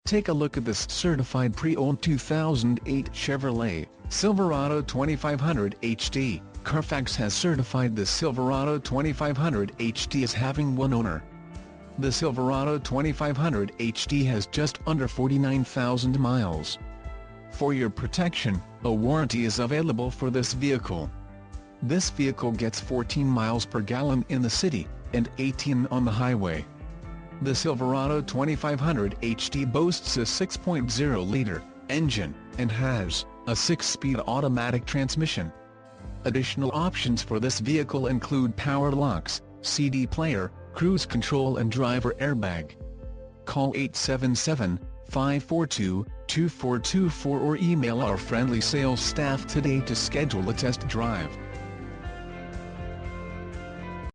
Take a look at this certified pre-owned 2008 Chevrolet Silverado 2500 HD. Carfax has certified the Silverado 2500 HD as having one owner. The Silverado 2500 HD has just under 49,000 miles. For your protection, a warranty is available for this vehicle. This vehicle gets 14 miles per gallon in the city, and 18 on the highway. The Silverado 2500 HD boasts a 6.0-liter engine, and has a 6-speed automatic transmission. Additional options for this vehicle include power locks, CD player, cruise control and driver airbag. Call 877-542-2424 or email our friendly sales staff today to schedule a test drive.